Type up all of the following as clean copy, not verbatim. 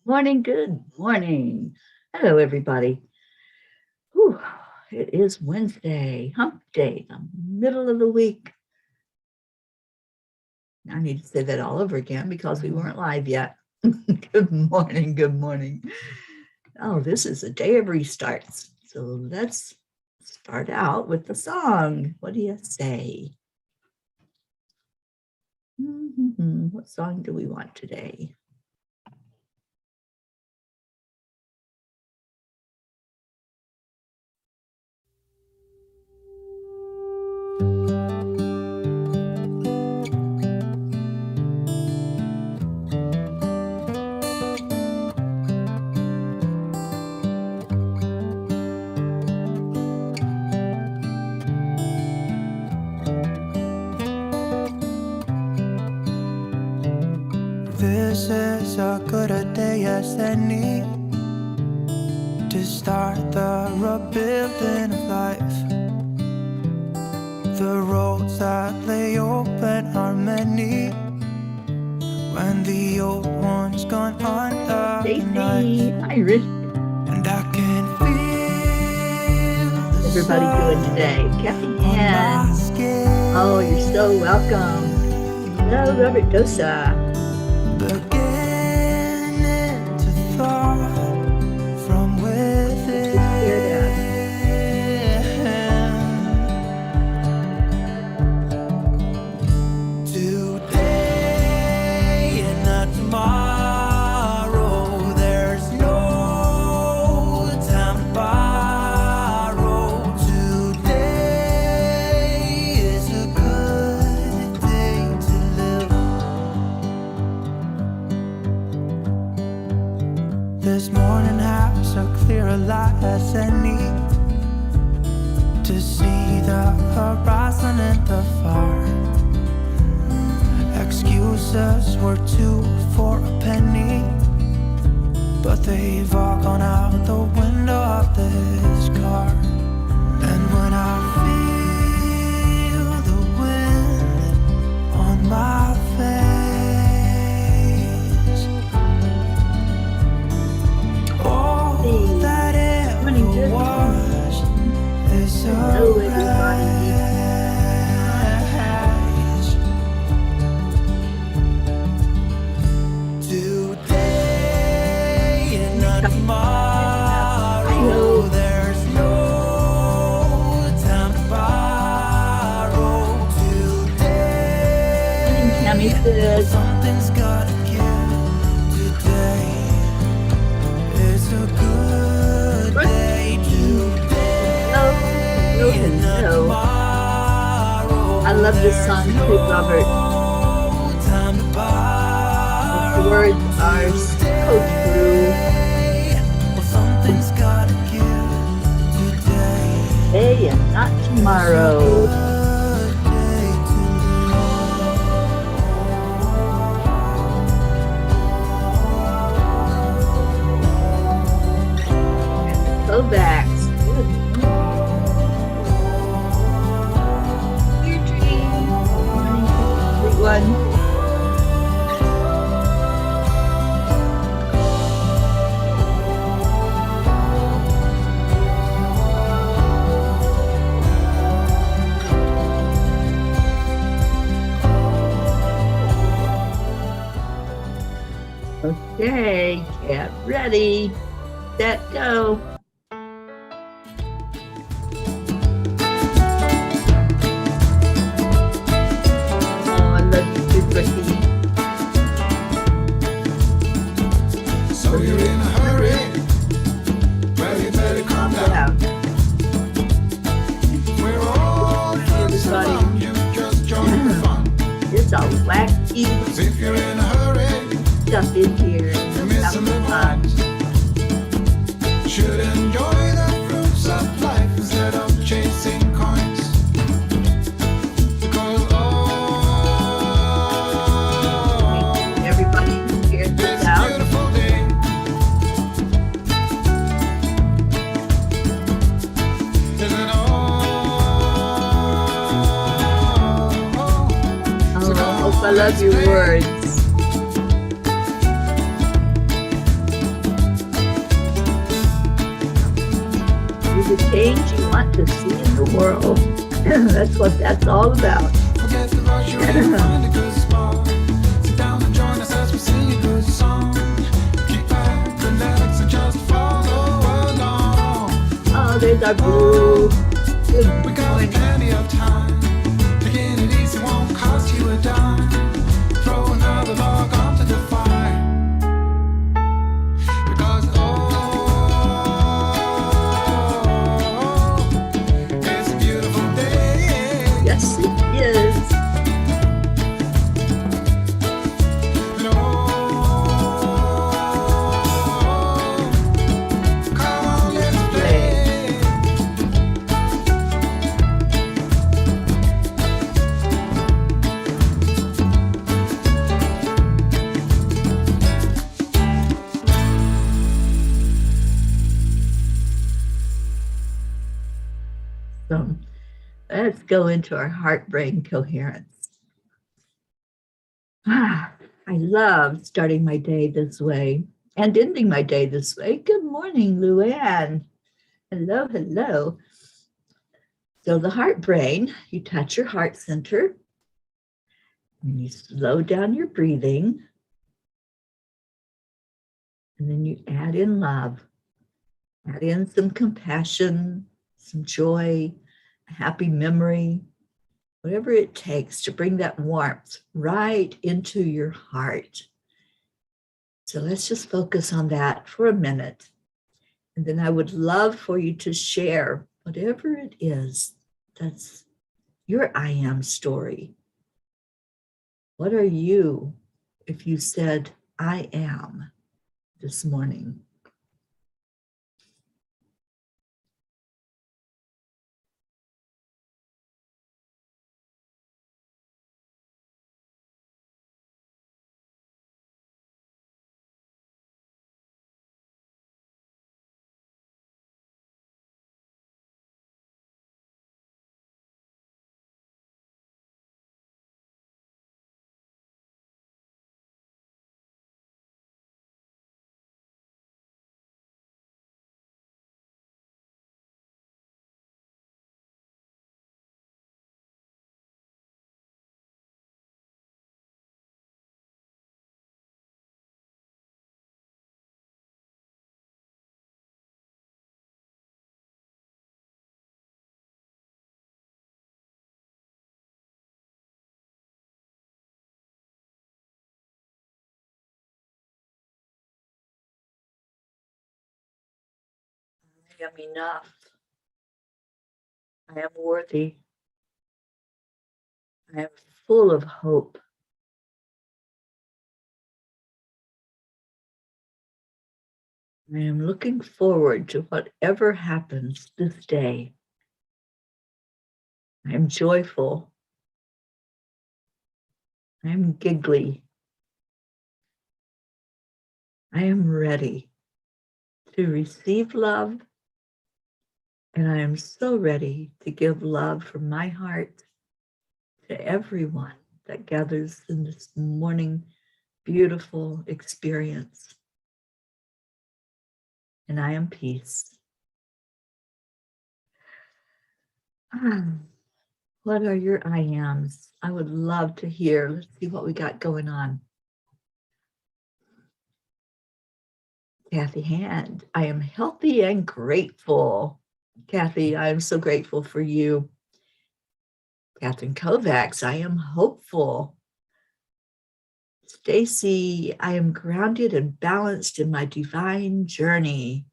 Morning, good morning. Hello, everybody. Whew, it is Wednesday, hump day, the middle of the week. I need to say that all over again because we weren't live yet. Good morning, good morning. Oh, this is a day of restarts. So let's start out with the song. What do you say? What song do we want today? This is as good a day as any to start the rebuilding of life. The roads that lay open are many when the old one's gone under the knife. Hi, Rich. And I can feel everybody doing today? Kathy Ann. Oh, you're so welcome. Hello, Robert Dosa. Beginning to thaw from within. Today and not tomorrow. There's no time to borrow. Today is a good day to live. This morning has so clear a light as any to see the horizon and the far. Excuses were 2 for a penny, but they've all gone out the window of this car. And when I feel the wind on my face, all that it was is so today and not tomorrow. There's no time to borrow. Today something's gotta give. Today is a good day. Today and not tomorrow. I love this song too, Robert. The words are so true. Something's gotta give Today and not tomorrow. Go back. Your dream. Everyone. Okay, get ready, set, go. Oh, I love you too, Ricky. So you're in a hurry? Well, you better calm down. We're all friends around you, just join the fun. It's a wacky 'Cause if you're in a hurry, stuff in here. you're missing the fun. Should enjoy the fruits of life instead of chasing coins. Because Everybody hear this this out. beautiful day isn't all. Oh, I hope I love your words. the change you want to see in the world. That's what that's all about. Forget the rush, you ain't find a good spot. Sit down and join us as we sing a good song. Keep back, relax, and just follow along. Oh, there's our blue. Good We got morning. plenty of time. Taking it easy won't cost you a dime. Throw another log onto the fire. Because it's a beautiful day. Yes, it is. And come on, let's play. So let's go into our heart-brain coherence. I love starting my day this way and ending my day this way. Good morning, Luann. Hello, hello. So the heart brain, you touch your heart center and you slow down your breathing. And then you add in love, add in some compassion, some joy, a happy memory, whatever it takes to bring that warmth right into your heart. So let's just focus on that for a minute. And then I would love for you to share whatever it is that's your I am story. What are you if you said, I am this morning? I am enough. I am worthy. I am full of hope. I am looking forward to whatever happens this day. I am joyful. I am giggly. I am ready to receive love. And I am so ready to give love from my heart to everyone that gathers in this morning beautiful experience. And I am peace. What are your I ams? I would love to hear. Let's see what we got going on. Kathy Hand, I am healthy and grateful. Kathy, I am so grateful for you. Catherine Kovacs, I am hopeful. Stacy, I am grounded and balanced in my divine journey.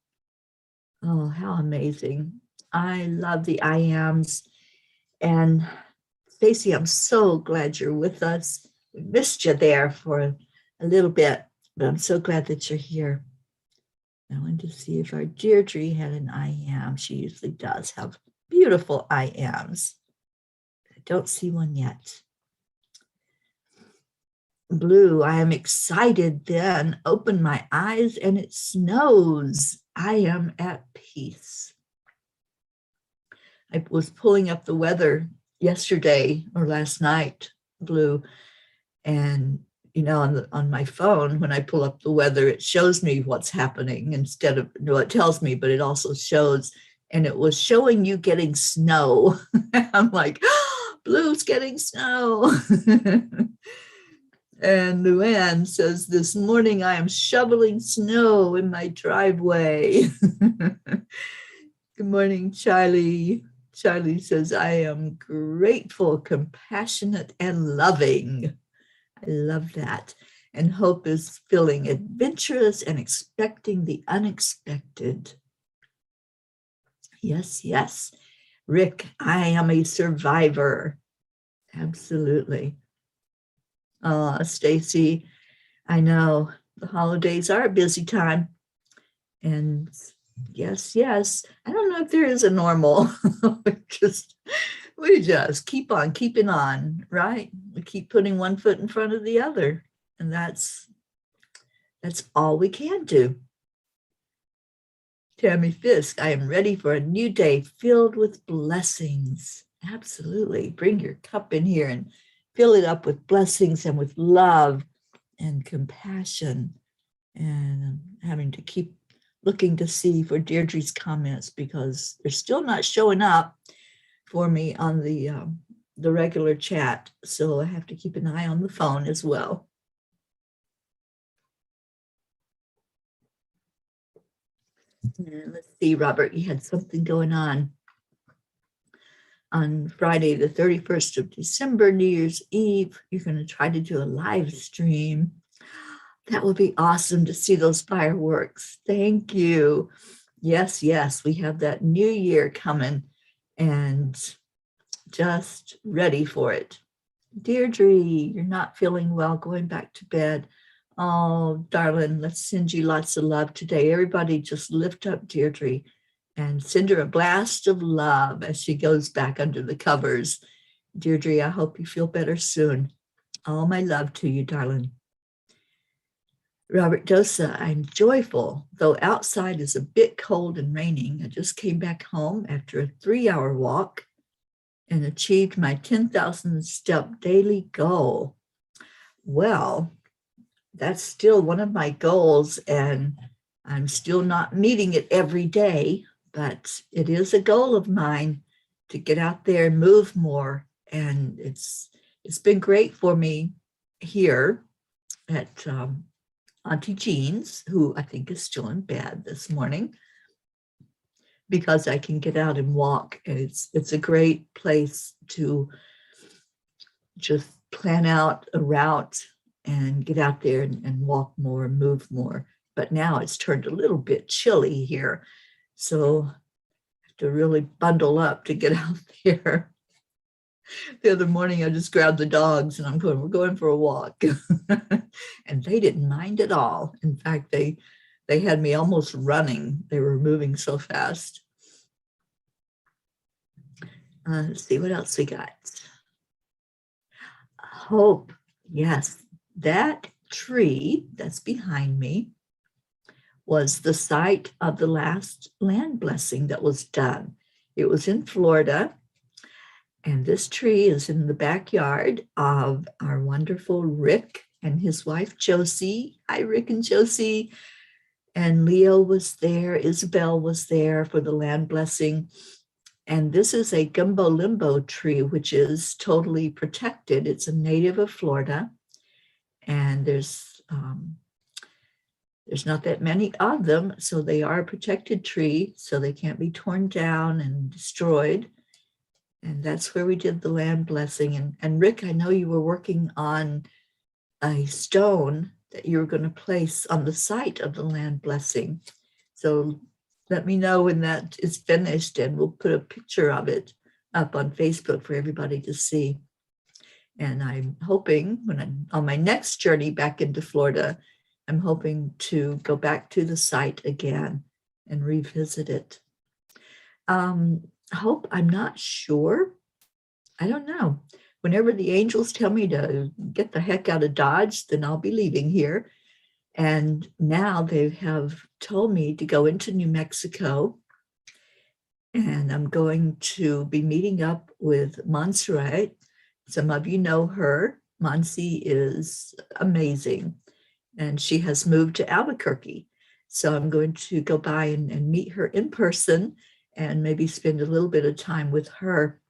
Oh, how amazing. I love the I ams. And Stacy, I'm so glad you're with us. We missed you there for a little bit, but I'm so glad that you're here. I wanted to see if our Deirdre had an I am. She usually does have beautiful I ams. I don't see one yet. Blue, I am excited then. Open my eyes and it snows. I am at peace. I was pulling up the weather yesterday or last night, Blue, and you know, on my phone, when I pull up the weather, it shows me what's happening instead of, no, it tells me, but it also shows. and it was showing you getting snow. I'm like, oh, Blue's getting snow. And Luann says, this morning I am shoveling snow in my driveway. Good morning, Charlie. Charlie says, I am grateful, compassionate, and loving. I love that. And Hope is feeling adventurous and expecting the unexpected. Yes, yes. Rick, I am a survivor. Absolutely. Stacy, I know the holidays are a busy time. And yes, yes. I don't know if there is a normal. we just keep on keeping on, right? We keep putting one foot in front of the other. And that's all we can do. Tammy Fisk, I am ready for a new day filled with blessings. Absolutely. Bring your cup in here and fill it up with blessings and with love and compassion. And I'm having to keep looking to see for Deirdre's comments because they're still not showing up for me on the regular chat. So I have to keep an eye on the phone as well. And let's see, Robert, you had something going on Friday, the 31st of December, New Year's Eve. You're going to try to do a live stream. That would be awesome to see those fireworks. Thank you. Yes, yes, we have that new year coming and just ready for it. Deirdre, you're not feeling well, going back to bed. Oh, darling, let's send you lots of love today. Everybody just lift up Deirdre and send her a blast of love as she goes back under the covers. Deirdre, I hope you feel better soon. All my love to you, darling. Robert Dosa, I'm joyful, though outside is a bit cold and raining. I just came back home after a 3-hour walk and achieved my 10,000 step daily goal. Well, that's still one of my goals, and I'm still not meeting it every day, but it is a goal of mine to get out there and move more. And it's been great for me here at Auntie Jean's, who I think is still in bed this morning, because I can get out and walk. And it's a great place to just plan out a route and get out there and walk more and move more. But now it's turned a little bit chilly here. So I have to really bundle up to get out there. The other morning, I just grabbed the dogs and we're going for a walk. And they didn't mind at all. In fact, they had me almost running. They were moving so fast. Let's see what else we got. Hope, yes. That tree that's behind me was the site of the last land blessing that was done. It was in Florida, and this tree is in the backyard of our wonderful Rick and his wife, Josie. Hi, Rick and Josie. And Leo was there, Isabel was there for the land blessing. And this is a gumbo limbo tree, which is totally protected. It's a native of Florida. And there's not that many of them, so they are a protected tree, so they can't be torn down and destroyed. And that's where we did the land blessing. And Rick, I know you were working on a stone that you were going to place on the site of the land blessing. So let me know when that is finished, and we'll put a picture of it up on Facebook for everybody to see. And I'm hoping when I'm on my next journey back into Florida, I'm hoping to go back to the site again and revisit it. Hope, I'm not sure. I don't know. Whenever the angels tell me to get the heck out of Dodge, then I'll be leaving here. And now they have told me to go into New Mexico. And I'm going to be meeting up with Montserrat. Some of you know her. Monsi is amazing, and she has moved to Albuquerque. So I'm going to go by and meet her in person and maybe spend a little bit of time with her.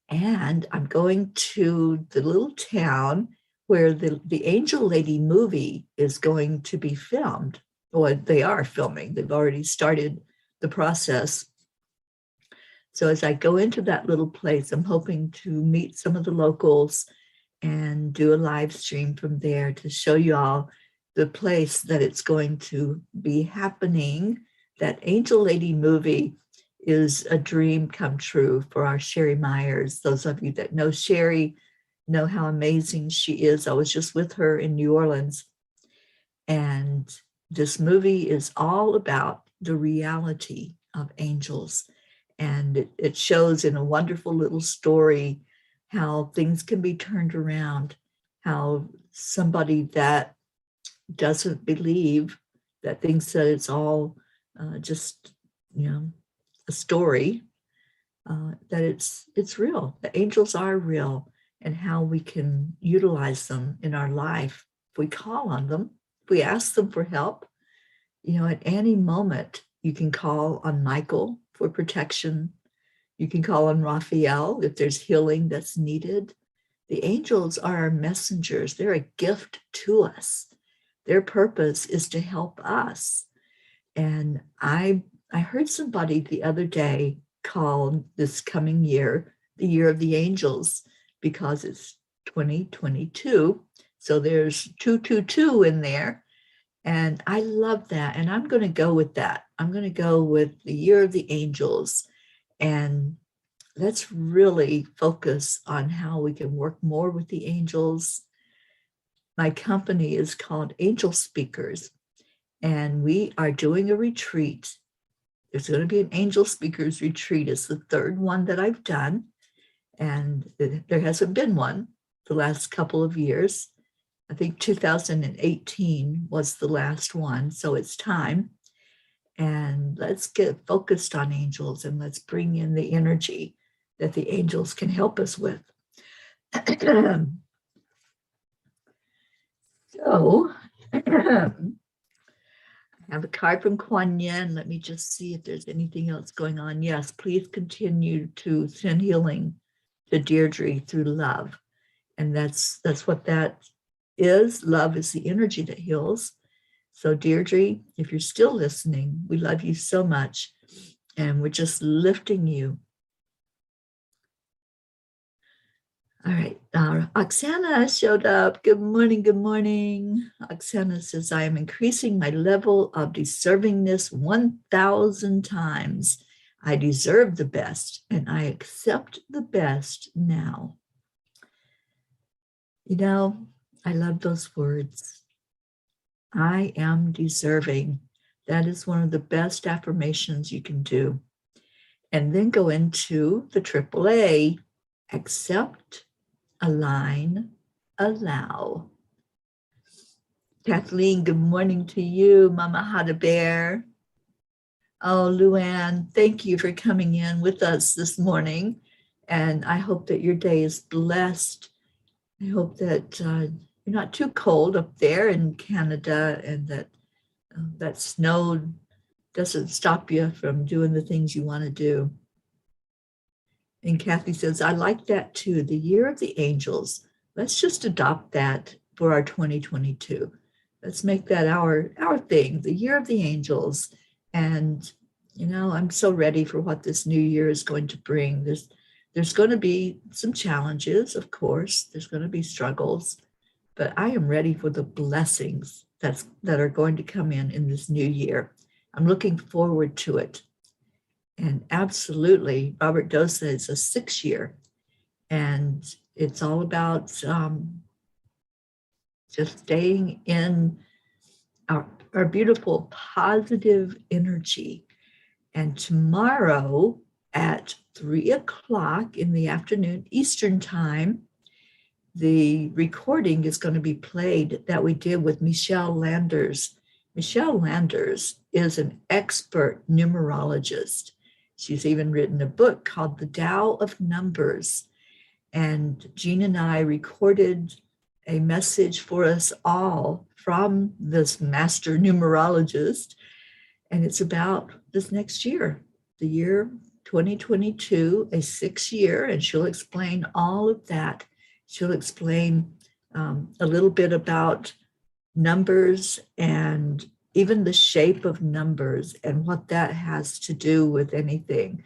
And I'm going to the little town where the Angel Lady movie is going to be filmed. Well, they are filming. They've already started the process. So as I go into that little place, I'm hoping to meet some of the locals and do a live stream from there to show you all the place that it's going to be happening. That Angel Lady movie is a dream come true for our Sherry Myers. Those of you that know Sherry know how amazing she is. I was just with her in New Orleans, and this movie is all about the reality of angels. And it shows in a wonderful little story how things can be turned around, how somebody that doesn't believe, that thinks that it's all just, a story, that it's real. The angels are real, and how we can utilize them in our life if we call on them, if we ask them for help. At any moment, you can call on Michael for protection. You can call on Raphael if there's healing that's needed. The angels are our messengers. They're a gift to us. Their purpose is to help us. And I heard somebody the other day call this coming year the year of the angels, because it's 2022. So there's 222 in there. And I love that. And I'm going to go with that. I'm going to go with the year of the angels. And let's really focus on how we can work more with the angels. My company is called Angel Speakers, and we are doing a retreat. There's going to be an Angel Speakers retreat. It's the third one that I've done, and there hasn't been one the last couple of years. I think 2018 was the last one, so it's time. And let's get focused on angels, and let's bring in the energy that the angels can help us with. So, I have a card from Kuan Yin. Let me just see if there's anything else going on. Yes, please continue to send healing to Deirdre through love. And that's what that is. Love is the energy that heals. So Deirdre, if you're still listening, we love you so much. And we're just lifting you. All right, Oksana showed up. Good morning, good morning. Oksana says, I am increasing my level of deservingness 1,000 times. I deserve the best, and I accept the best now. I love those words. I am deserving. That is one of the best affirmations you can do. And then go into the AAA, accept, align, allow. Kathleen, good morning to you. Mama Hada Bear. Oh, Luann, thank you for coming in with us this morning. And I hope that your day is blessed. I hope that you're not too cold up there in Canada, and that snow doesn't stop you from doing the things you want to do. And Kathy says, I like that too. The year of the angels. Let's just adopt that for our 2022. Let's make that our thing, the year of the angels. And, I'm so ready for what this new year is going to bring. There's going to be some challenges, of course. There's going to be struggles, but I am ready for the blessings that are going to come in this new year. I'm looking forward to it. And absolutely, Robert Dosa is a 6-year, and it's all about just staying in our beautiful positive energy. And tomorrow at 3:00 in the afternoon Eastern time, the recording is going to be played that we did with Michelle Landers. Michelle Landers is an expert numerologist. She's even written a book called The Tao of Numbers. And Jean and I recorded a message for us all from this master numerologist. And it's about this next year. the year 2022, a 6-year, and she'll explain all of that. She'll explain a little bit about numbers and even the shape of numbers and what that has to do with anything.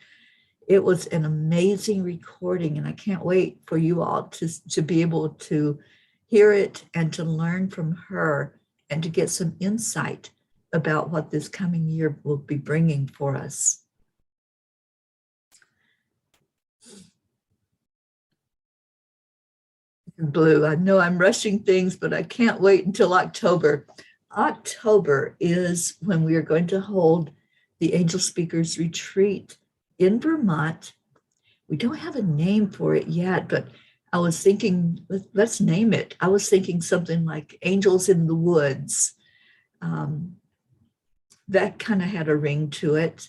It was an amazing recording, and I can't wait for you all to be able to hear it and to learn from her and to get some insight about what this coming year will be bringing for us. Blue, I know I'm rushing things, but I can't wait until October. October is when we are going to hold the Angel Speakers Retreat in Vermont. We don't have a name for it yet, but I was thinking, let's name it. I was thinking something like Angels in the Woods. That kind of had a ring to it.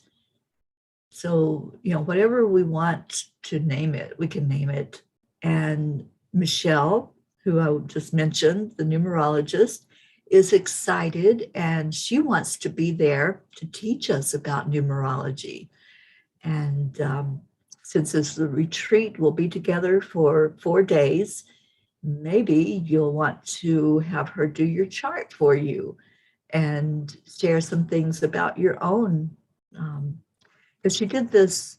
So, whatever we want to name it, we can name it. And Michelle, who I just mentioned, the numerologist, is excited, and she wants to be there to teach us about numerology. And since it's the retreat, we'll be together for 4 days. Maybe you'll want to have her do your chart for you and share some things about your own. Because she did this,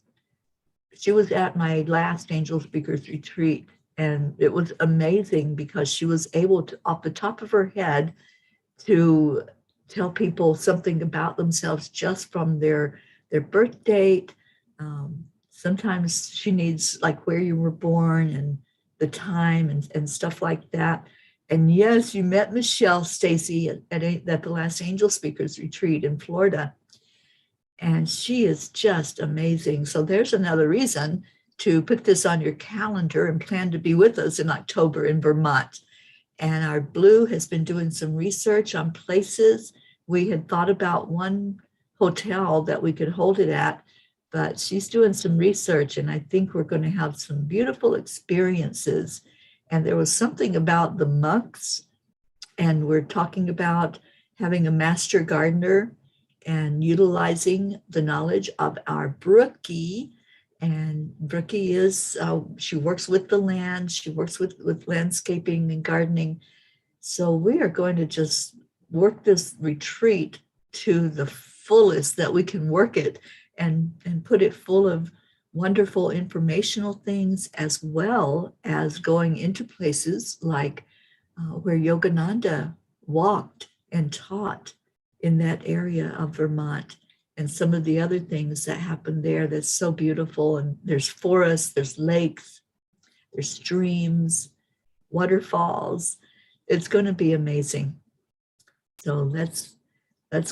she was at my last Angel Speakers Retreat, and it was amazing because she was able to, off the top of her head, to tell people something about themselves just from their birth date. Sometimes she needs like where you were born and the time and stuff like that. And yes, you met Michelle, Stacy, at the last Angel Speakers Retreat in Florida. And she is just amazing. So there's another reason to put this on your calendar and plan to be with us in October in Vermont. And our Blue has been doing some research on places. We had thought about one hotel that we could hold it at, but she's doing some research, and I think we're going to have some beautiful experiences. And there was something about the monks, and we're talking about having a master gardener and utilizing the knowledge of our Brookie. And Brookie is, she works with the land, she works with landscaping and gardening. So we are going to just work this retreat to the fullest that we can work it, and put it full of wonderful informational things, as well as going into places like where Yogananda walked and taught in that area of Vermont, and some of the other things that happen there that's so beautiful. And there's forests, there's lakes, there's streams, waterfalls. It's going to be amazing. So let's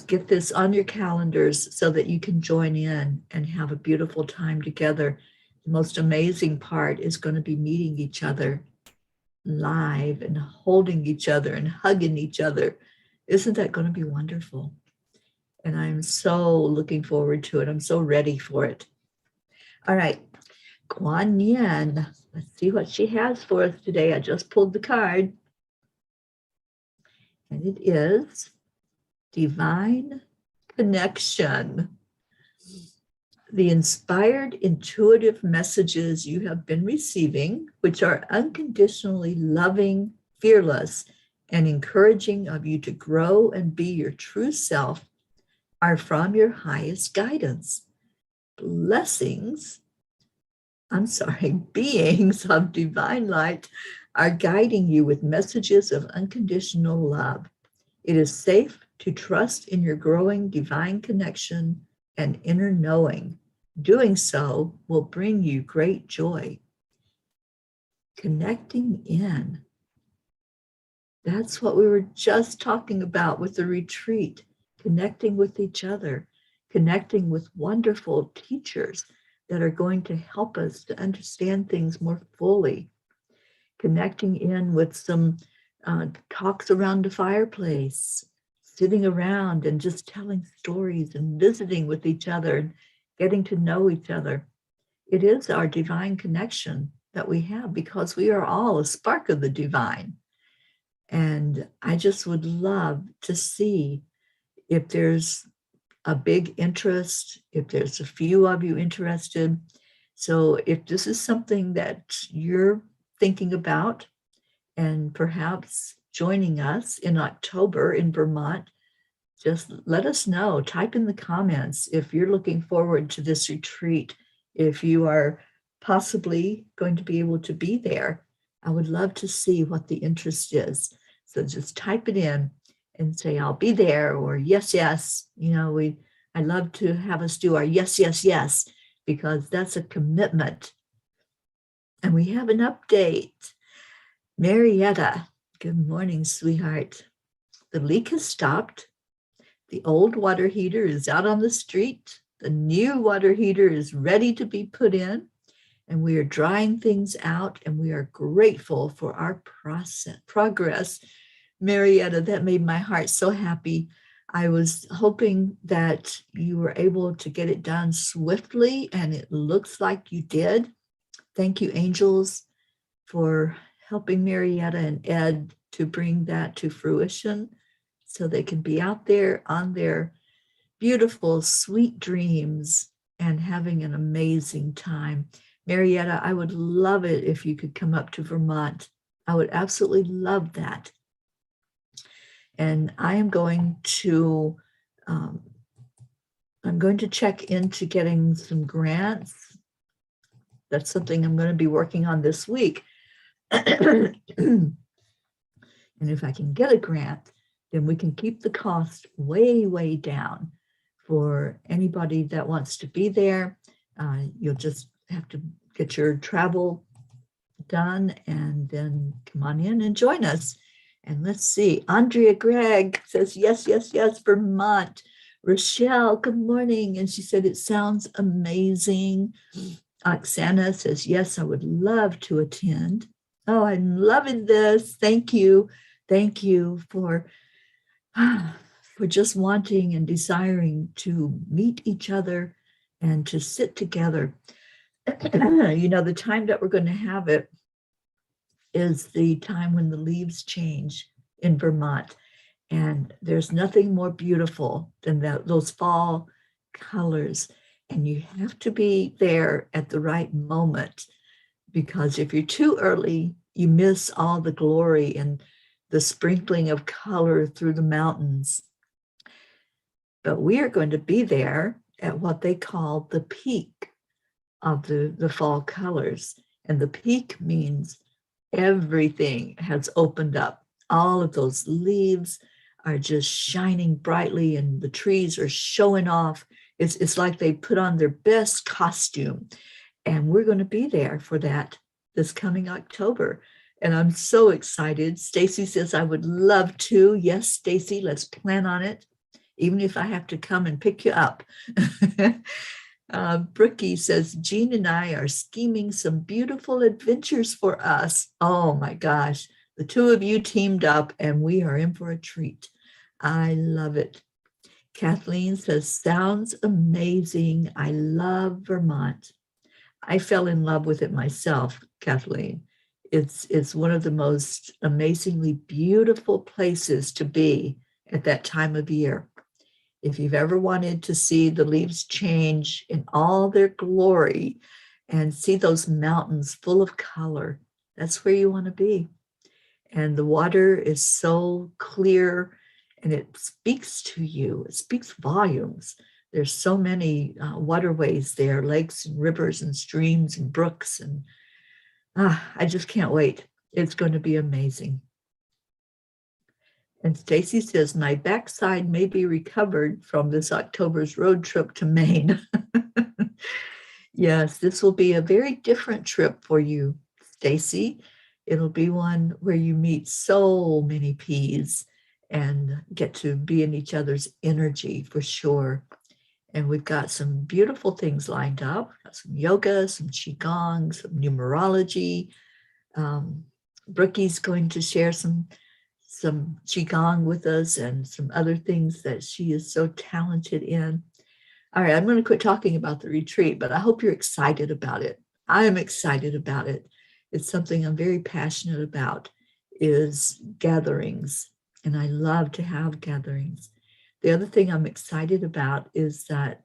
get this on your calendars so that you can join in and have a beautiful time together. The most amazing part is going to be meeting each other live and holding each other and hugging each other. Isn't that going to be wonderful? And I'm so looking forward to it. I'm so ready for it. All right, Guan Yin. Let's see what she has for us today. I just pulled the card. And it is Divine Connection. The inspired, intuitive messages you have been receiving, which are unconditionally loving, fearless, and encouraging of you to grow and be your true self, are from your highest guidance. Beings of divine light are guiding you with messages of unconditional love. It is safe to trust in your growing divine connection and inner knowing. Doing so will bring you great joy. Connecting in. That's what we were just talking about with the retreat. Connecting with each other, connecting with wonderful teachers that are going to help us to understand things more fully, connecting in with some talks around the fireplace, sitting around and just telling stories and visiting with each other and getting to know each other. It is our divine connection that we have because we are all a spark of the divine. And I just would love to see if there's a big interest, if there's a few of you interested. So if this is something that you're thinking about and perhaps joining us in October in Vermont, just let us know. Type in the comments if you're looking forward to this retreat, if you are possibly going to be able to be there. I would love to see what the interest is. So just type it in and say, I'll be there, or yes, yes. I love to have us do our yes, yes, yes, because that's a commitment. And we have an update. Marietta, good morning, sweetheart. The leak has stopped. The old water heater is out on the street. The new water heater is ready to be put in, and we are drying things out, and we are grateful for our progress. Marietta, that made my heart so happy. I was hoping that you were able to get it done swiftly, and it looks like you did. Thank you, angels, for helping Marietta and Ed to bring that to fruition so they can be out there on their beautiful, sweet dreams and having an amazing time. Marietta, I would love it if you could come up to Vermont. I would absolutely love that. And I am going to check into getting some grants. That's something I'm going to be working on this week. And if I can get a grant, then we can keep the cost way, way down for anybody that wants to be there. You'll just have to get your travel done and then come on in and join us. And let's see, Andrea Gregg says, yes, yes, yes, Vermont. Rochelle, good morning. And she said, it sounds amazing. Oksana says, yes, I would love to attend. Oh, I'm loving this. Thank you. Thank you for just wanting and desiring to meet each other and to sit together. The time that we're going to have it is the time when the leaves change in Vermont. And there's nothing more beautiful than those fall colors. And you have to be there at the right moment, because if you're too early, you miss all the glory and the sprinkling of color through the mountains. But we are going to be there at what they call the peak of the fall colors. And the peak means everything has opened up. All of those leaves are just shining brightly and the trees are showing off. It's like they put on their best costume. And we're going to be there for that this coming October. And I'm so excited. Stacy says, I would love to. Yes, Stacy, let's plan on it, even if I have to come and pick you up. Brookie says, Jean and I are scheming some beautiful adventures for us. Oh my gosh, the two of you teamed up and we are in for a treat. I love it. Kathleen says, sounds amazing. I love Vermont. I fell in love with it myself, Kathleen. It's one of the most amazingly beautiful places to be at that time of year. If you've ever wanted to see the leaves change in all their glory and see those mountains full of color, that's where you want to be. And the water is so clear and it speaks to you. It speaks volumes. There's so many waterways there, lakes and rivers and streams and brooks. And I just can't wait. It's going to be amazing. And Stacy says, my backside may be recovered from this October's road trip to Maine. Yes, this will be a very different trip for you, Stacy. It'll be one where you meet so many P's and get to be in each other's energy for sure. And we've got some beautiful things lined up. Got some yoga, some qigong, some numerology. Brookie's going to share some qigong with us and some other things that she is so talented in. All right, I'm going to quit talking about the retreat, but I hope you're excited about it. I am excited about it. It's something I'm very passionate about, is gatherings. And I love to have gatherings. The other thing I'm excited about is that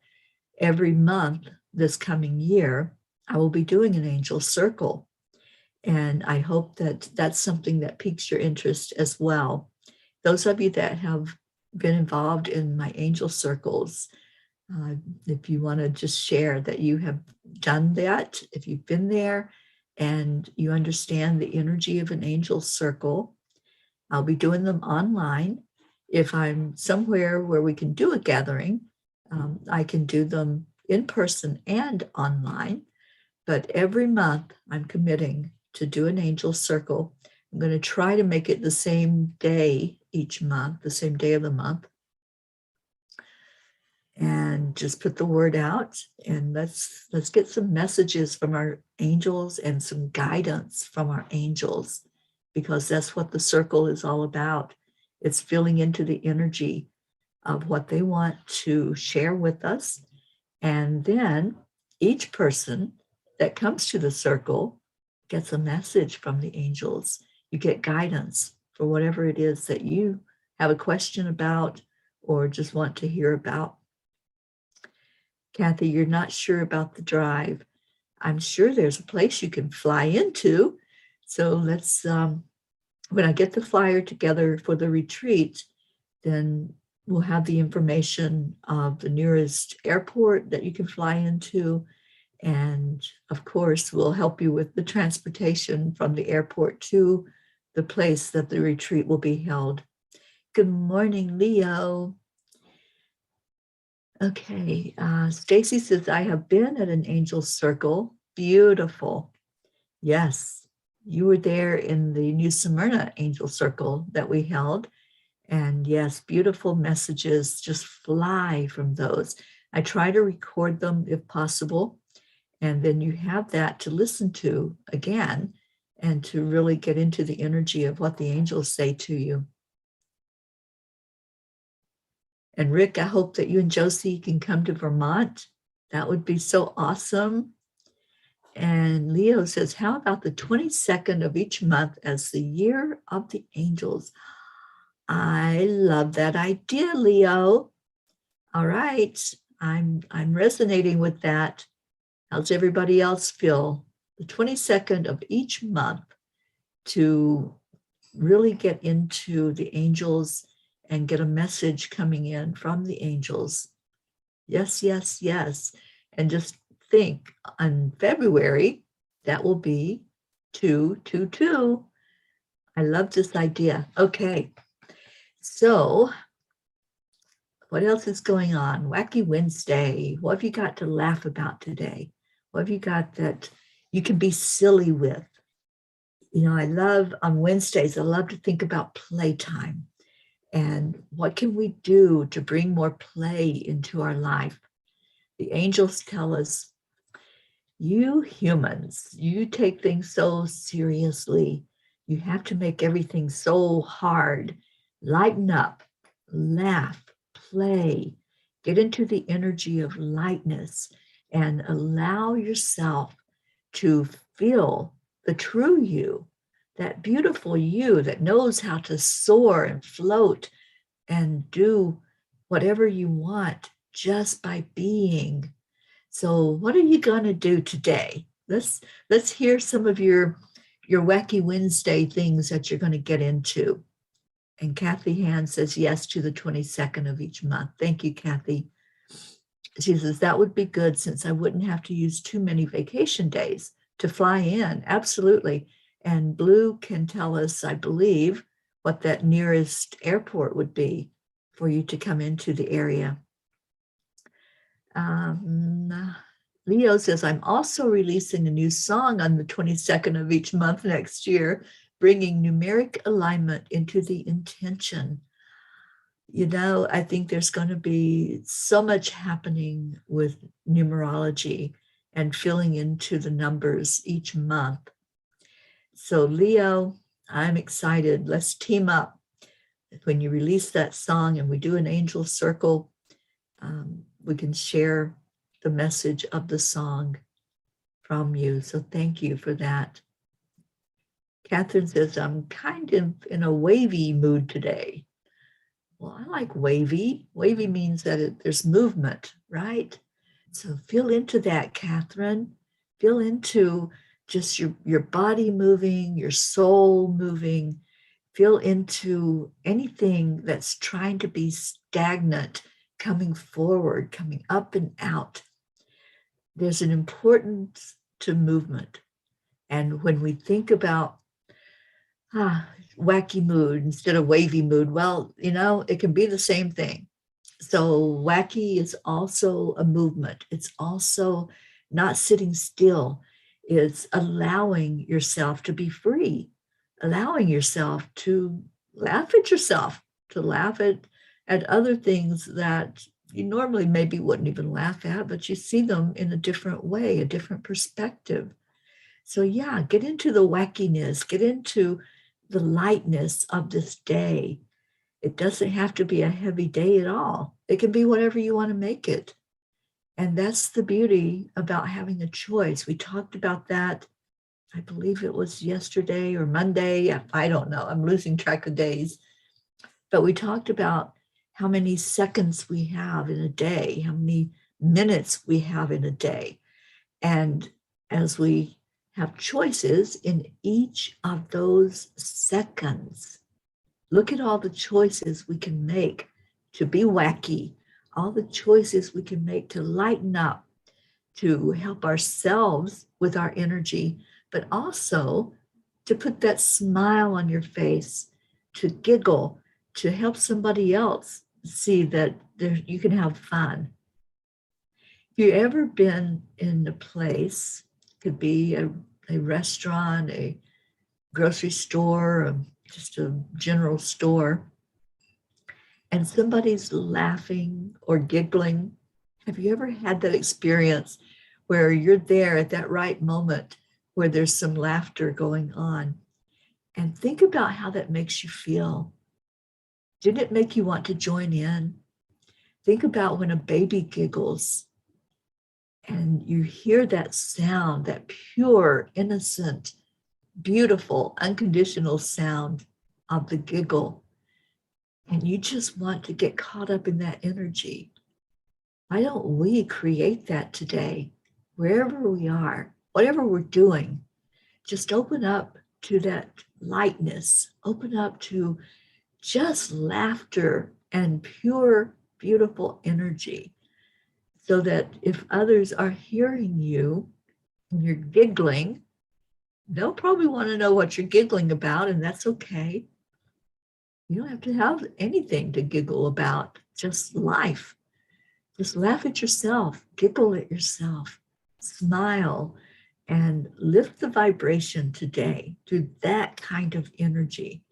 every month this coming year, I will be doing an angel circle. And I hope that that's something that piques your interest as well. Those of you that have been involved in my angel circles, if you want to just share that you have done that, if you've been there and you understand the energy of an angel circle, I'll be doing them online. If I'm somewhere where we can do a gathering, I can do them in person and online. But every month I'm committing to do an angel circle. I'm going to try to make it the same day each month, the same day of the month. And just put the word out, and let's get some messages from our angels and some guidance from our angels, because that's what the circle is all about. It's filling into the energy of what they want to share with us. And then each person that comes to the circle gets a message from the angels. You get guidance for whatever it is that you have a question about or just want to hear about. Kathy, you're not sure about the drive. I'm sure there's a place you can fly into. So let's, when I get the flyer together for the retreat, then we'll have the information of the nearest airport that you can fly into. And of course, we'll help you with the transportation from the airport to the place that the retreat will be held. Good morning, Leo. Okay, Stacy says, I have been at an angel circle. Beautiful. Yes, you were there in the New Smyrna angel circle that we held. And yes, beautiful messages just fly from those. I try to record them if possible. And then you have that to listen to again and to really get into the energy of what the angels say to you. And Rick, I hope that you and Josie can come to Vermont. That would be so awesome. And Leo says, how about the 22nd of each month as the year of the angels? I love that idea, Leo. All right, I'm resonating with that. How's everybody else feel? The 22nd of each month to really get into the angels and get a message coming in from the angels. Yes, yes, yes. And just think, on February, that will be 222. I love this idea. Okay, so what else is going on? Wacky Wednesday. What have you got to laugh about today? What have you got that you can be silly with? You know, I love on Wednesdays, I love to think about playtime. And what can we do to bring more play into our life? The angels tell us, you humans, you take things so seriously. You have to make everything so hard. Lighten up, laugh, play, get into the energy of lightness and allow yourself to feel the true you, that beautiful you that knows how to soar and float and do whatever you want just by being. So what are you going to do today? Let's hear some of your Wacky Wednesday things that you're going to get into. And Kathy Hand says yes to the 22nd of each month. Thank you, Kathy. She says, that would be good since I wouldn't have to use too many vacation days to fly in. Absolutely. And Blue can tell us, I believe, what that nearest airport would be for you to come into the area. Leo says, I'm also releasing a new song on the 22nd of each month next year, bringing numeric alignment into the intention. You know, I think there's going to be so much happening with numerology and filling into the numbers each month. So Leo, I'm excited. Let's team up. When you release that song and we do an angel circle, we can share the message of the song from you. So thank you for that. Catherine says, I'm kind of in a wavy mood today. Well, I like wavy. Wavy means that there's movement, right? So feel into that, Catherine. Feel into just your body moving, your soul moving. Feel into anything that's trying to be stagnant, coming forward, coming up and out. There's an importance to movement. And when we think about wacky mood instead of wavy mood, well, it can be the same thing. So wacky is also a movement. It's also not sitting still. It's allowing yourself to be free, allowing yourself to laugh at yourself, to laugh at other things that you normally maybe wouldn't even laugh at, but you see them in a different way, a different perspective. So yeah, get into the wackiness, get into the lightness of this day. It doesn't have to be a heavy day at all. It can be whatever you want to make it. And that's the beauty about having a choice. We talked about that, I believe it was yesterday or Monday. I don't know. I'm losing track of days. But we talked about how many seconds we have in a day, how many minutes we have in a day. And as we have choices in each of those seconds, look at all the choices we can make to be wacky, all the choices we can make to lighten up, to help ourselves with our energy, but also to put that smile on your face, to giggle, to help somebody else see that you can have fun. If you've ever been in a place, could be a restaurant, a grocery store, just a general store, and somebody's laughing or giggling. Have you ever had that experience where you're there at that right moment where there's some laughter going on? And think about how that makes you feel. Didn't it make you want to join in? Think about when a baby giggles and you hear that sound, that pure, innocent, beautiful, unconditional sound of the giggle. And you just want to get caught up in that energy. Why don't we create that today? Wherever we are, whatever we're doing, just open up to that lightness, open up to just laughter and pure, beautiful energy. So that if others are hearing you and you're giggling, they'll probably want to know what you're giggling about, and that's okay. You don't have to have anything to giggle about, just life. Just laugh at yourself, giggle at yourself, smile, and lift the vibration today through that kind of energy.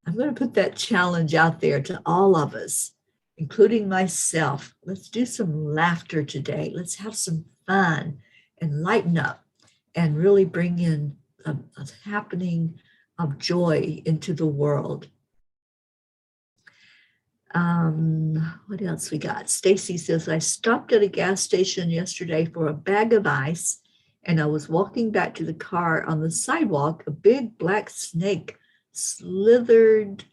I'm going to put that challenge out there to all of us, including myself. Let's do some laughter today. Let's have some fun and lighten up and really bring in a happening of joy into the world. What else we got? Stacy says, I stopped at a gas station yesterday for a bag of ice, and I was walking back to the car. On the sidewalk, a big black snake slithered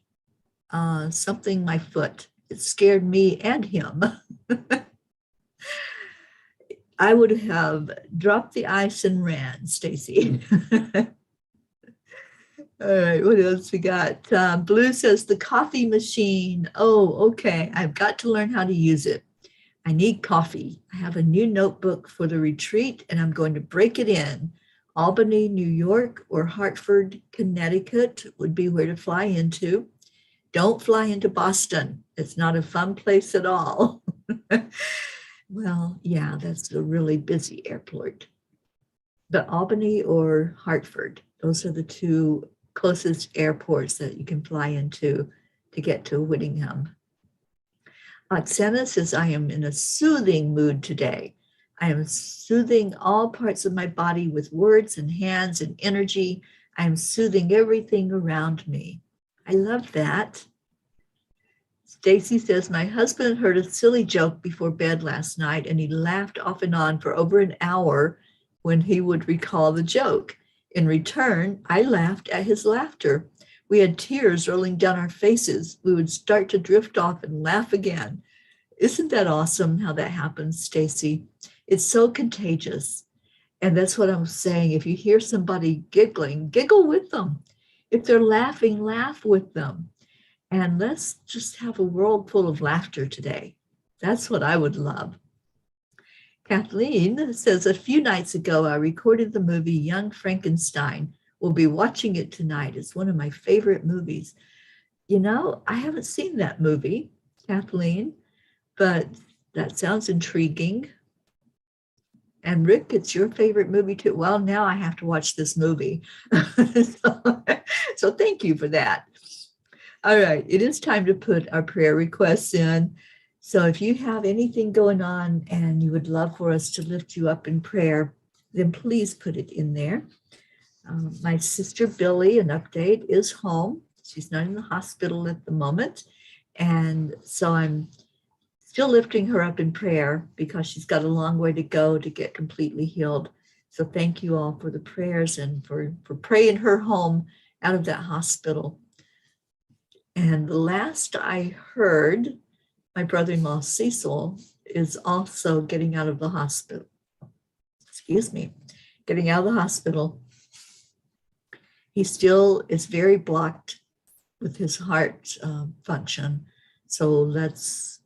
something my foot. It scared me and him. I would have dropped the ice and ran, Stacy. All right, what else we got? Blue says the coffee machine. Oh, okay. I've got to learn how to use it. I need coffee. I have a new notebook for the retreat, and I'm going to break it in. Albany, New York, or Hartford, Connecticut would be where to fly into. Don't fly into Boston. It's not a fun place at all. Well, yeah, that's a really busy airport. But Albany or Hartford, those are the two closest airports that you can fly into to get to Whittingham. Oksana says, I am in a soothing mood today. I am soothing all parts of my body with words and hands and energy. I am soothing everything around me. I love that. Stacy says, my husband heard a silly joke before bed last night, and he laughed off and on for over an hour when he would recall the joke. In return, I laughed at his laughter. We had tears rolling down our faces. We would start to drift off and laugh again. Isn't that awesome how that happens, Stacy? It's so contagious. And that's what I'm saying. If you hear somebody giggling, giggle with them. If they're laughing, laugh with them. And let's just have a world full of laughter today. That's what I would love. Kathleen says, a few nights ago, I recorded the movie Young Frankenstein. We'll be watching it tonight. It's one of my favorite movies. You know, I haven't seen that movie, Kathleen, but that sounds intriguing. And Rick, it's your favorite movie too. Well, now I have to watch this movie. So thank you for that. All right, it is time to put our prayer requests in. So if you have anything going on and you would love for us to lift you up in prayer, then please put it in there. My sister Billy, an update, is home. She's not in the hospital at the moment. And so I'm still lifting her up in prayer because she's got a long way to go to get completely healed. So thank you all for the prayers and for praying her home out of that hospital. And the last I heard, my brother-in-law Cecil is also getting out of the hospital. Getting out of the hospital. He still is very blocked with his heart function. So let's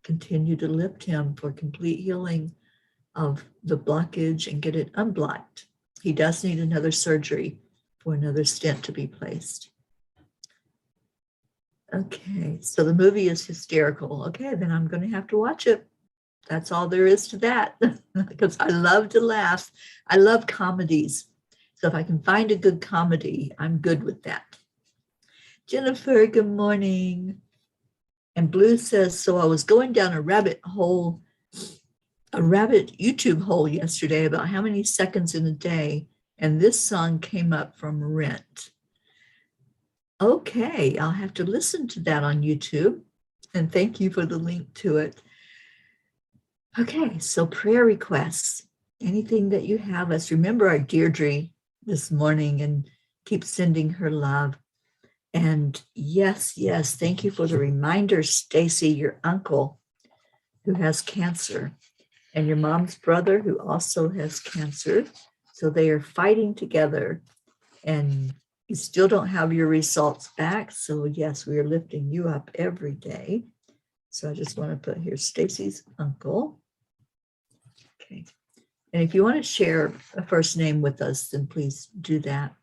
continue to lift him for complete healing of the blockage and get it unblocked. He does need another surgery for another stent to be placed. Okay, so the movie is hysterical. Okay, then I'm going to have to watch it. That's all there is to that, because I love to laugh. I love comedies. So if I can find a good comedy, I'm good with that. Jennifer, good morning. And Blue says, so I was going down a rabbit YouTube hole yesterday about how many seconds in a day, and this song came up from Rent. Okay, I'll have to listen to that on YouTube, and thank you for the link to it. Okay, so prayer requests, anything that you have. Let's remember our Deirdre this morning and keep sending her love. And yes, thank you for the reminder, Stacy, your uncle who has cancer, and your mom's brother who also has cancer. So they are fighting together, and you still don't have your results back. So yes, we are lifting you up every day. So I just want to put here Stacy's uncle. Okay. And if you want to share a first name with us, then please do that.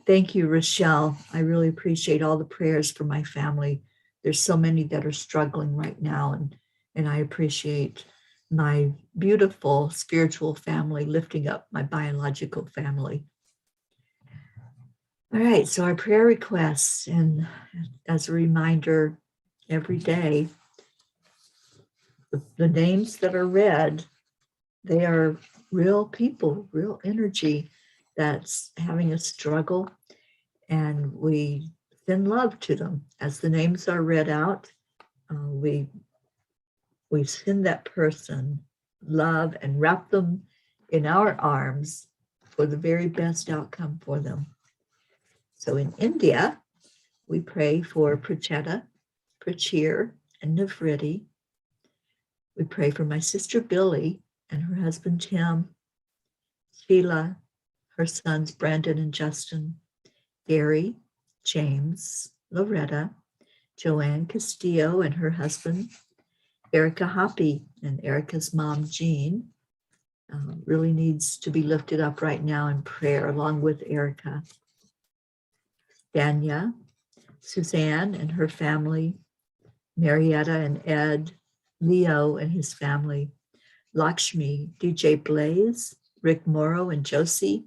Thank you, Rochelle. I really appreciate all the prayers for my family. There's so many that are struggling right now, and I appreciate my beautiful spiritual family lifting up my biological family. All right, so our prayer requests, and as a reminder, every day, the names that are read, they are real people, real energy that's having a struggle, and we send love to them. As the names are read out, we send that person love and wrap them in our arms for the very best outcome for them. So in India, we pray for Pracheta, Prachir, and Navritti. We pray for my sister Billy and her husband Tim, Sheila, her sons Brandon and Justin, Gary, James, Loretta, Joanne Castillo and her husband, Erica Hoppy and Erica's mom Jean, really needs to be lifted up right now in prayer along with Erica. Danya, Suzanne and her family, Marietta and Ed, Leo and his family, Lakshmi, DJ Blaze, Rick Morrow and Josie,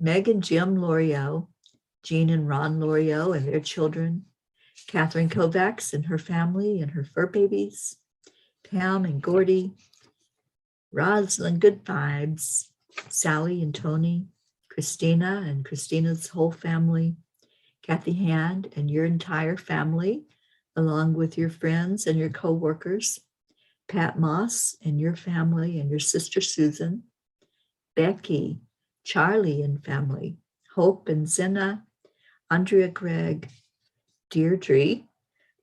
Meg and Jim Lorio, Jean and Ron Lorio and their children, Catherine Kovacs and her family and her fur babies, Pam and Gordy, Rosalind Good Vibes, Sally and Tony, Christina and Christina's whole family, Kathy Hand and your entire family, along with your friends and your co-workers, Pat Moss and your family and your sister Susan, Becky, Charlie and family, Hope and Zena, Andrea Gregg, Deirdre,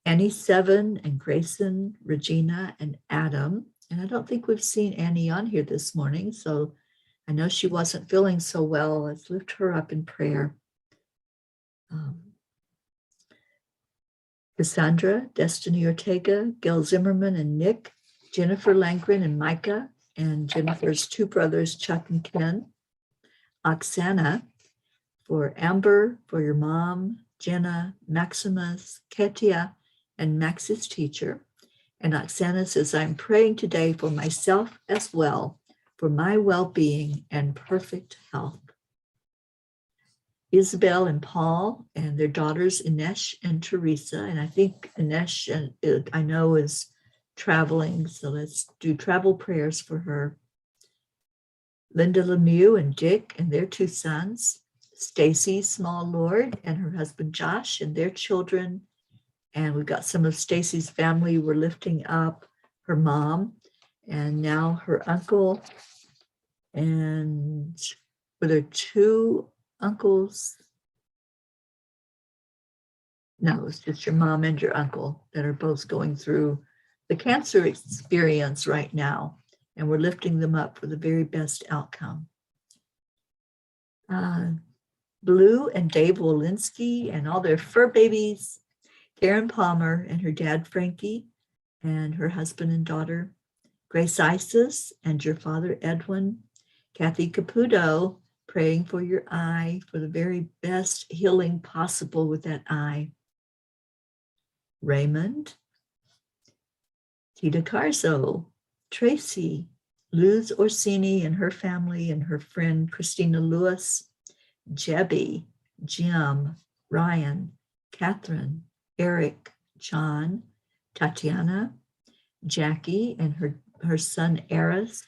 Annie Seven, and Grayson, Regina, and Adam. And I don't think we've seen Annie on here this morning, so I know she wasn't feeling so well. Let's lift her up in prayer. Cassandra, Destiny Ortega, Gail Zimmerman, and Nick, Jennifer Langren and Micah, and Jennifer's two brothers, Chuck and Ken. Oksana, for Amber, for your mom, Jenna, Maximus, Ketia, and Max's teacher. And Oksana says, I'm praying today for myself as well, for my well-being and perfect health. Isabel and Paul and their daughters, Inesh and Teresa. And I think Inesh, I know, is traveling, so let's do travel prayers for her. Linda Lemieux and Dick and their two sons. Stacy Small Lord and her husband Josh and their children. And we've got some of Stacy's family. We're lifting up her mom and now her uncle. And were there two uncles? No, it's just your mom and your uncle that are both going through the cancer experience right now. And we're lifting them up for the very best outcome. Blue and Dave Walensky and all their fur babies. Karen Palmer and her dad, Frankie, and her husband and daughter. Grace Isis and your father, Edwin. Kathy Caputo, praying for your eye, for the very best healing possible with that eye. Raymond, Tita Carzo, Tracy, Luz Orsini and her family and her friend Christina Lewis, Jebby, Jim, Ryan, Catherine, Eric, John, Tatiana, Jackie and her son Eris,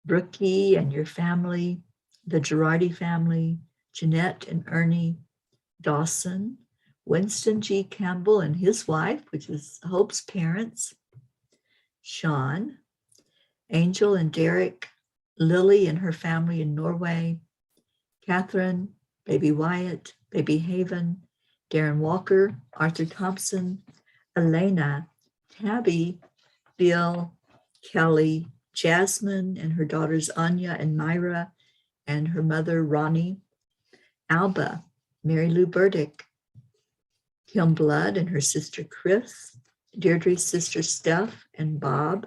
Brookie and your family, the Girardi family, Jeanette and Ernie, Dawson, Winston G. Campbell and his wife, which is Hope's parents, Sean, Angel and Derek, Lily and her family in Norway, Catherine, baby Wyatt, baby Haven, Darren Walker, Arthur Thompson, Elena, Tabby, Bill, Kelly, Jasmine and her daughters Anya and Myra, and her mother Ronnie, Alba, Mary Lou Burdick, Kim Blood and her sister Chris, Deirdre's sister Steph and Bob,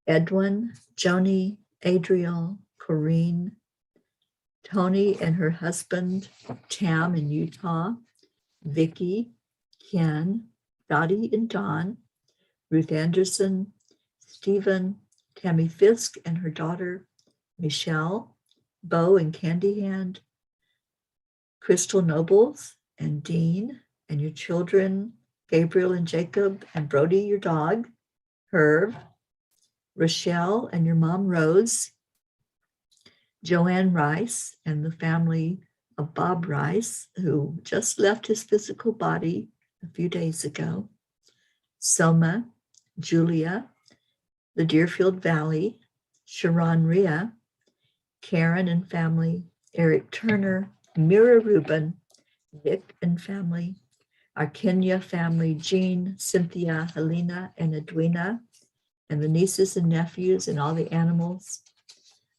Edwin, Joni, Adriel, Corrine, Tony and her husband Tam in Utah, Vicky, Ken, Dottie and Don, Ruth Anderson, Stephen, Tammy Fisk and her daughter, Michelle, Bo and Candy Hand, Crystal Nobles and Dean and your children, Gabriel and Jacob and Brody, your dog, Herb, Rochelle and your mom, Rose, Joanne Rice and the family of Bob Rice, who just left his physical body a few days ago, Soma, Julia, the Deerfield Valley, Sharon Rhea, Karen and family, Eric Turner, Mira Rubin, Nick and family, our Kenya family, Jean, Cynthia, Helena, and Edwina, and the nieces and nephews and all the animals,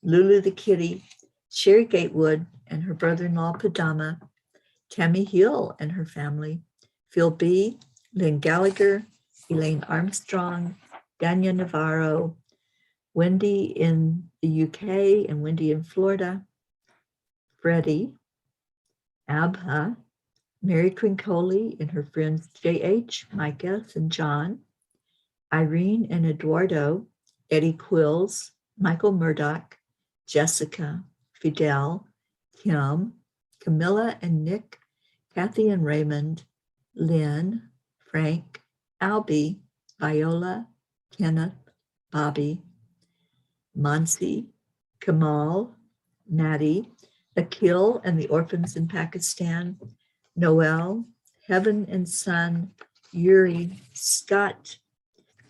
Lulu the kitty, Sherry Gatewood and her brother-in-law Padama, Tammy Hill and her family, Phil B., Lynn Gallagher, Elaine Armstrong, Dania Navarro, Wendy in the UK and Wendy in Florida, Freddie, Abha, Mary Quincoli and her friends J.H., Micah, and John, Irene and Eduardo, Eddie Quills, Michael Murdoch, Jessica, Fidel, Kim, Camilla and Nick, Kathy and Raymond, Lynn, Frank, Albie, Viola, Kenneth, Bobby, Mansi, Kamal, Maddie, Akil and the orphans in Pakistan, Noel, Heaven and Son, Yuri, Scott,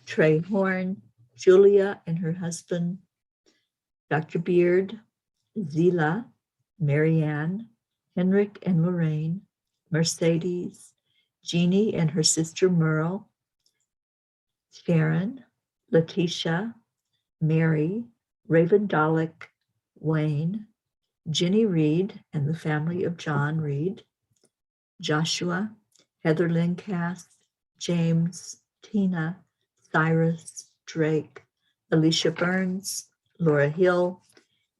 Trey Horn, Julia and her husband, Dr. Beard, Zila, Marianne, Henrik and Lorraine, Mercedes, Jeannie and her sister Merle, Sharon, Letitia, Mary, Raven Dalek, Wayne, Jenny Reed and the family of John Reed, Joshua, Heather Lincast, James, Tina, Cyrus, Drake, Alicia Burns, Laura Hill,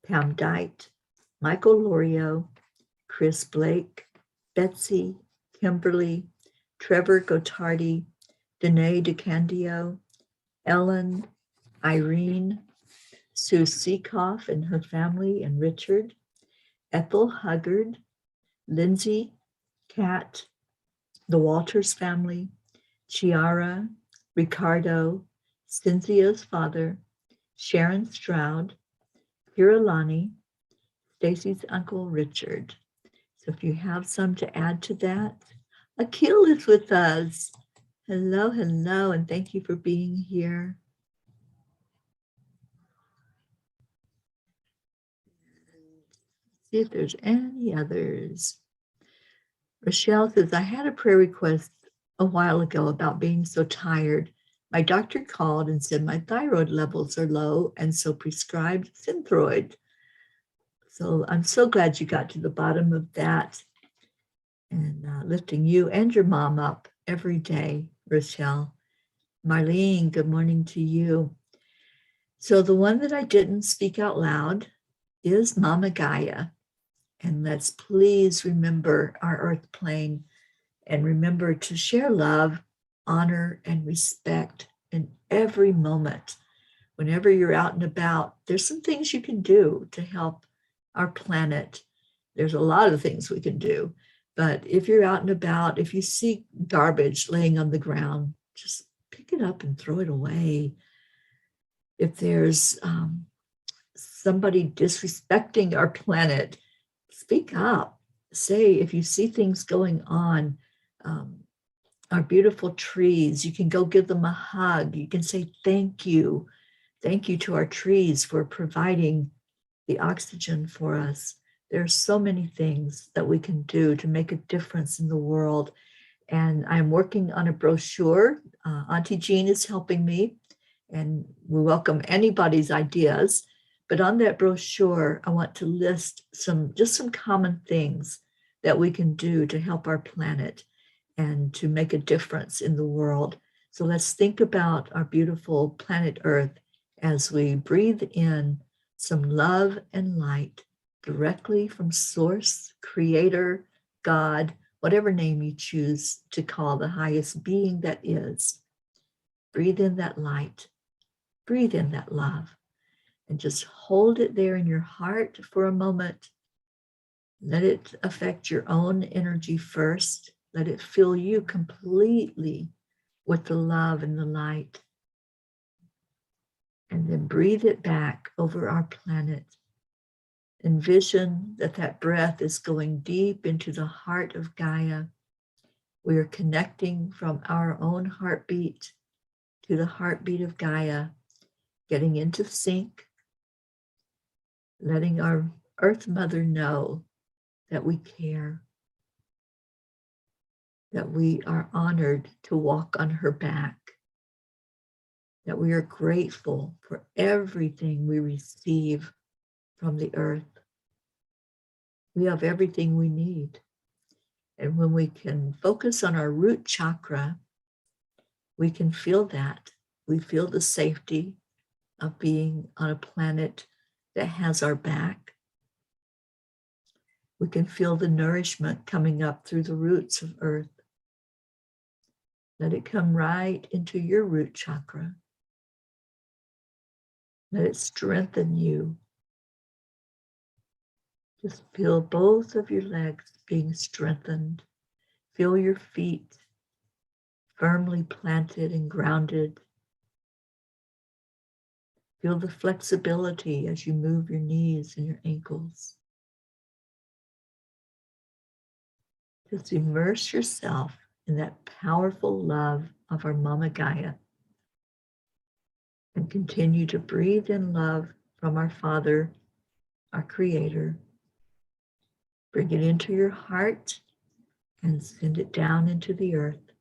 Pam Dite, Michael Lorio, Chris Blake, Betsy, Kimberly, Trevor Gotardi, Danae DeCandio, Ellen, Irene, Sue Seekoff and her family and Richard, Ethel Huggard, Lindsay, Kat, the Walters family, Chiara, Ricardo, Cynthia's father, Sharon Stroud, Hiralani, Stacy's uncle Richard. So if you have some to add to that, Akil is with us. Hello, hello, and thank you for being here. See if there's any others. Rochelle says, I had a prayer request a while ago about being so tired. My doctor called and said my thyroid levels are low and so prescribed Synthroid. So I'm so glad you got to the bottom of that and lifting you and your mom up every day, Rochelle. Marlene, good morning to you. So the one that I didn't speak out loud is Mama Gaia. And let's please remember our earth plane and remember to share love, honor, and respect in every moment. Whenever you're out and about, there's some things you can do to help our planet. There's a lot of things we can do. But if you're out and about, if you see garbage laying on the ground, just pick it up and throw it away. If there's somebody disrespecting our planet, speak up. Say, if you see things going on, our beautiful trees, you can go give them a hug. You can say thank you. Thank you to our trees for providing the oxygen for us. There are so many things that we can do to make a difference in the world. And I'm working on a brochure. Auntie Jean is helping me, and we welcome anybody's ideas. But on that brochure, I want to list some common things that we can do to help our planet and to make a difference in the world. So let's think about our beautiful planet Earth as we breathe in some love and light directly from Source, Creator, God, whatever name you choose to call the highest being that is. Breathe in that light, breathe in that love, and just hold it there in your heart for a moment. Let it affect your own energy first. Let it fill you completely with the love and the light. And then breathe it back over our planet. Envision that breath is going deep into the heart of Gaia. We are connecting from our own heartbeat to the heartbeat of Gaia, getting into sync, letting our Earth Mother know that we care, that we are honored to walk on her back, that we are grateful for everything we receive from the earth. We have everything we need. And when we can focus on our root chakra, we can feel that. We feel the safety of being on a planet that has our back. We can feel the nourishment coming up through the roots of earth. Let it come right into your root chakra. Let it strengthen you. Just feel both of your legs being strengthened. Feel your feet firmly planted and grounded. Feel the flexibility as you move your knees and your ankles. Just immerse yourself in that powerful love of our Mama Gaia. And continue to breathe in love from our Father, our Creator. Bring it into your heart and send it down into the earth.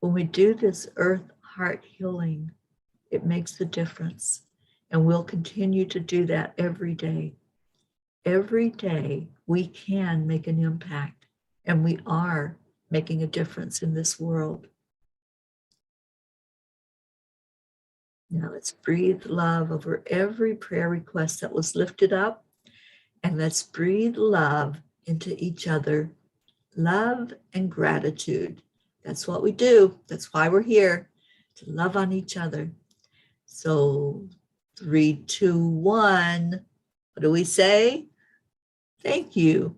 When we do this earth heart healing, it makes a difference. And we'll continue to do that every day. Every day we can make an impact, and we are making a difference in this world. Now let's breathe love over every prayer request that was lifted up, and let's breathe love into each other. Love and gratitude. That's what we do. That's why we're here, to love on each other. So 3, 2, 1. What do we say? Thank you.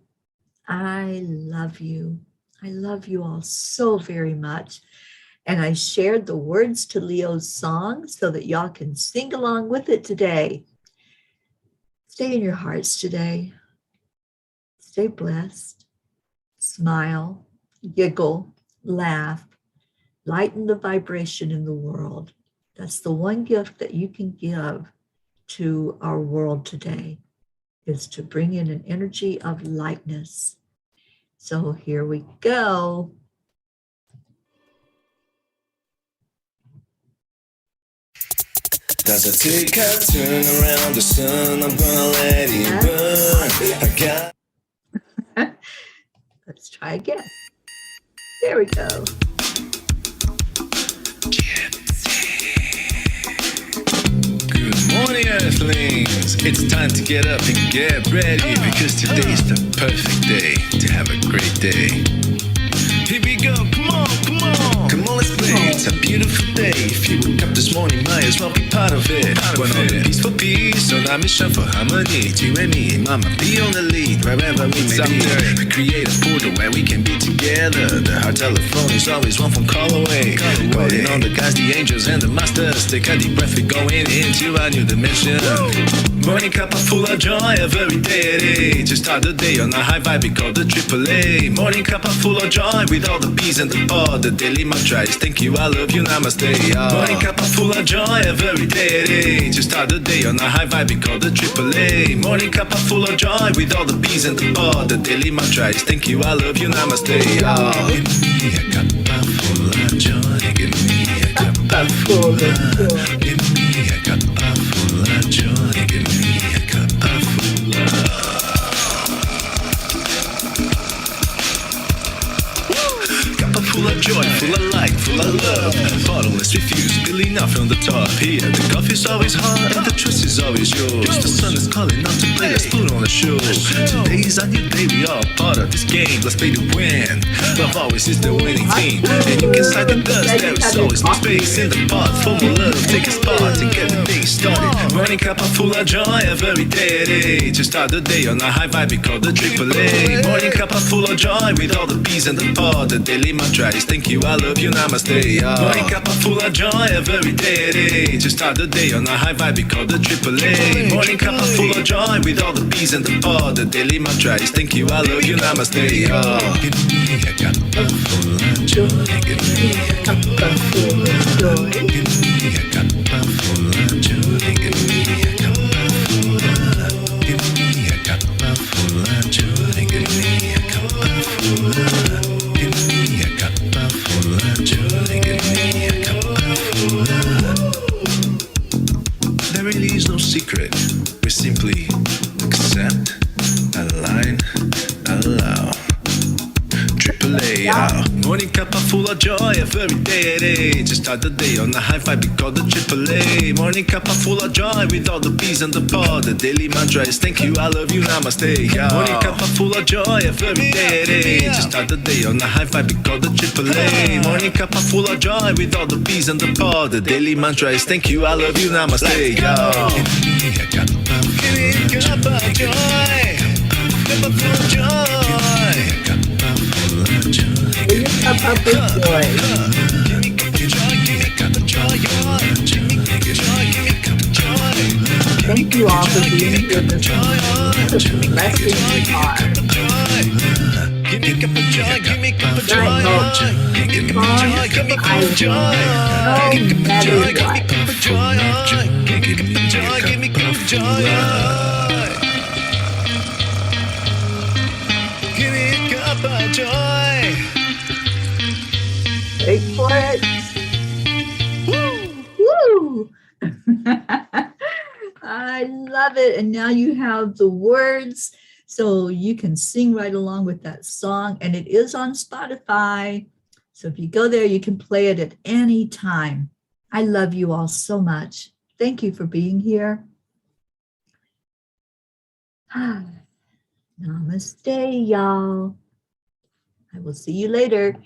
I love you. I love you all so very much. And I shared the words to Leo's song so that y'all can sing along with it today. Stay in your hearts today. Stay blessed. Smile, giggle, laugh, lighten the vibration in the world. That's the one gift that you can give to our world today, is to bring in an energy of lightness. So here we go. Does a teacup turn around the sun? I'm gonna let it burn. I got. Let's try again. There we go. Good morning, Earthlings. It's time to get up and get ready, because today's the perfect day to have a great day. Here we go, come on, come on. Come on, let's play. It's a beautiful day. If you woke up this morning, might as well be part of it. One on the peace for peace, on our mission for harmony. You and me, mama, be on the lead wherever we may be. We create a portal where we can be together. The heart telephone is always one phone call away. Calling on the guys, the angels, and the masters. Take a deep breath, we're going into a new dimension. Morning cup of full of joy every day. To start the day on a high vibe, we call the AAA. Morning cup of full of joy with all the P's and the pod. The daily mantra is thank you, I love you, namaste. Morning cup of full of joy every day. To start the day on a high vibe, we call the AAA. Morning cup of full of joy with all the P's and the pod. The daily mantra is thank you, I love you, namaste. Give me a cup full of joy. Give me a cup full of joy. Give me a cup full of joy. Give me a cup full of. Full of joy, full of light, full of love. Bottomless refuse, spilling out from the top. Here, the coffee's always hot and the trust is always yours. The sun is calling out to play, let's put on a show. Today's a new day, we all part of this game. Let's play to win. Love always is the winning team. And you can slide the dust, there is always no space in the pot. For more love, take a spot and get the day started. Morning cup of full of joy every day. To start the day on a high vibe, we call the AAA. Morning cup of full of joy with all the P's and the pod. The daily mantra is thank you, I love you, namaste. Morning cup of full of joy every day. To start the day on a high vibe, we call the AAA. Morning cup of full of joy with all the P's and the pod. The daily mantra is thank you, I love you, namaste. Give me a cup full of joy. Give me a cup full of joy. Give me a cup full of joy. Give me a cup full of. Give me a cup full of joy. Give me a cup full of. Give me a cup full of joy. Give me a cup full of. There really is no secret. We simply accept, align, allow. AAA, morning cup full of joy every day. To start the day on a high vibe, we call the AAA. Morning cup full of joy with all the P's and the pod. The daily mantra is thank you, I love you, namaste. Morning cup full of joy every day. To start the day on a high vibe, we call the AAA. Morning cup full of joy with all the P's and the pod. The daily mantra is thank you, I love you, namaste. Give me a cup of joy. Cup of joy. Bring your cup up with joy. Thank you all for being here this morning. Blessing you are. Give me a cup of joy, give me a cup of joy. Give me a cup of joy. Give me a cup of joy. Give me a cup of joy. I love it. And now you have the words, so you can sing right along with that song. And it is on Spotify. So if you go there, you can play it at any time. I love you all so much. Thank you for being here. Namaste, y'all. I will see you later.